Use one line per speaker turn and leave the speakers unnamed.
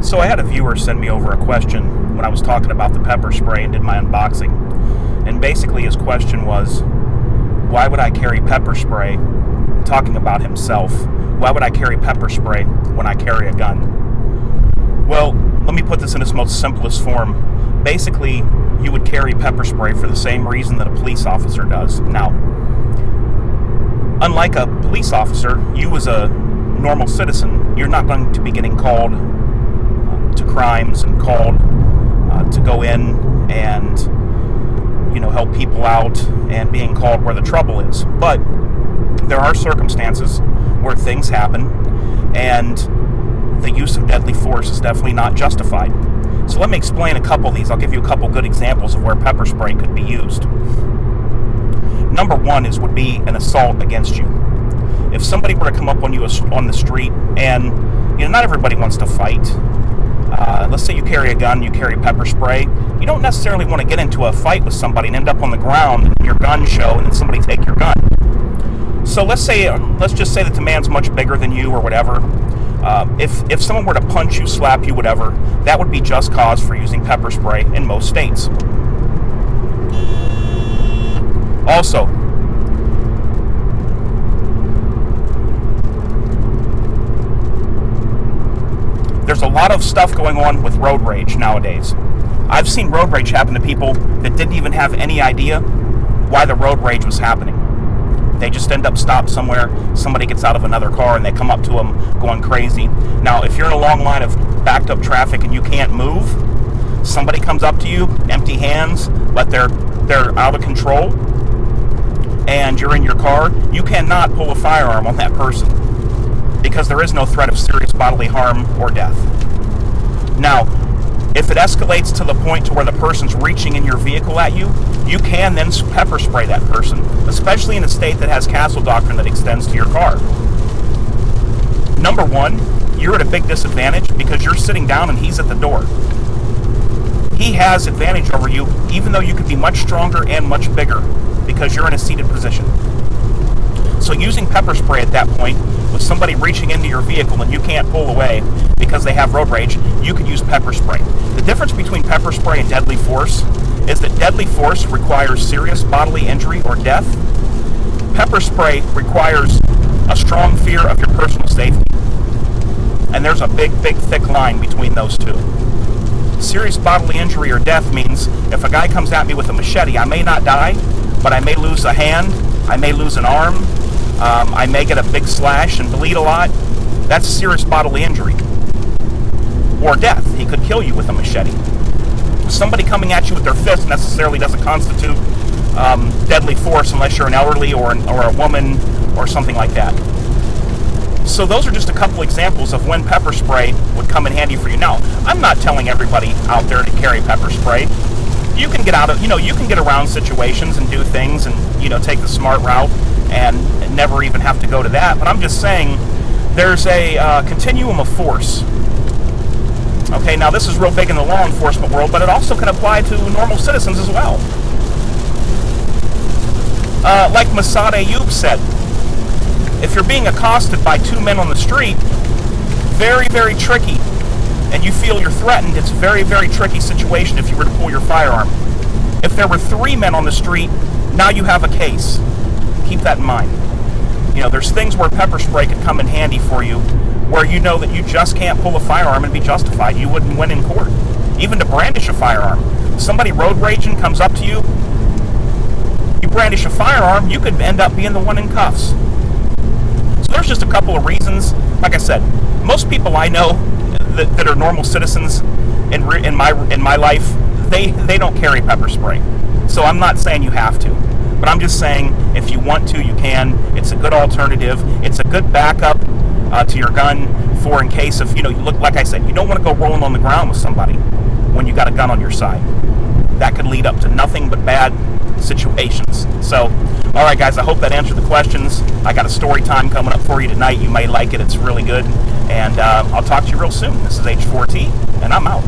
So I had a viewer send me over a question when I was talking about the pepper spray and did my unboxing. And basically his question was, why would I carry pepper spray, talking about himself, why would I carry pepper spray when I carry a gun? Well, let me put this in its most simplest form. Basically, you would carry pepper spray for the same reason that a police officer does. Now, unlike a police officer, you as a normal citizen, you're not going to be getting called to crimes and called to go in and help people out and being called where the trouble is. But there are circumstances where things happen and the use of deadly force is definitely not justified. So let me explain a couple of these. I'll give you a couple good examples of where pepper spray could be used. Number one would be an assault against you. If somebody were to come up on you on the street, and not everybody wants to fight. Let's say you carry a gun, you carry pepper spray. You don't necessarily want to get into a fight with somebody and end up on the ground and your gun show and then somebody take your gun. So let's just say that the man's much bigger than you or whatever. If someone were to punch you, slap you, whatever, that would be just cause for using pepper spray in most states. Also, there's a lot of stuff going on with road rage nowadays. I've seen road rage happen to people that didn't even have any idea why the road rage was happening. They just end up stopped somewhere, somebody gets out of another car and they come up to them going crazy. Now, if you're in a long line of backed up traffic and you can't move, somebody comes up to you, empty hands, but they're out of control, and you're in your car, you cannot pull a firearm on that person because there is no threat of serious bodily harm or death. Now, if it escalates to the point to where the person's reaching in your vehicle at you, you can then pepper spray that person, especially in a state that has castle doctrine that extends to your car. Number one, you're at a big disadvantage because you're sitting down and he's at the door. He has advantage over you, even though you could be much stronger and much bigger because you're in a seated position. So using pepper spray at that point, with somebody reaching into your vehicle and you can't pull away because they have road rage, you could use pepper spray. The difference between pepper spray and deadly force is that deadly force requires serious bodily injury or death. Pepper spray requires a strong fear of your personal safety. And there's a big, big, thick line between those two. Serious bodily injury or death means if a guy comes at me with a machete, I may not die, but I may lose a hand, I may lose an arm, I may get a big slash and bleed a lot. That's serious bodily injury. Or death. He could kill you with a machete. Somebody coming at you with their fist necessarily doesn't constitute deadly force unless you're an elderly or a woman or something like that. So those are just a couple examples of when pepper spray would come in handy for you. Now, I'm not telling everybody out there to carry pepper spray. You can get you can get around situations and do things and, take the smart route and never even have to go to that. But I'm just saying there's a continuum of force. Okay, now this is real big in the law enforcement world, but it also can apply to normal citizens as well. Like Massad Ayoob said, if you're being accosted by two men on the street, very, very tricky, and you feel you're threatened, it's a very, very tricky situation if you were to pull your firearm. If there were three men on the street, now you have a case. Keep that in mind. There's things where pepper spray could come in handy for you, where you know that you just can't pull a firearm and be justified. You wouldn't win in court. Even to brandish a firearm. Somebody road raging comes up to you, you brandish a firearm, you could end up being the one in cuffs. So there's just a couple of reasons. Like I said, most people I know that are normal citizens in my life, they don't carry pepper spray. So I'm not saying you have to, but I'm just saying if you want to, you can. It's a good alternative. It's a good backup to your gun for in case of, like I said, you don't want to go rolling on the ground with somebody when you got a gun on your side. That could lead up to nothing but bad situations. So, all right, guys, I hope that answered the questions. I got a story time coming up for you tonight. You may like it. It's really good. And I'll talk to you real soon. This is H4T, and I'm out.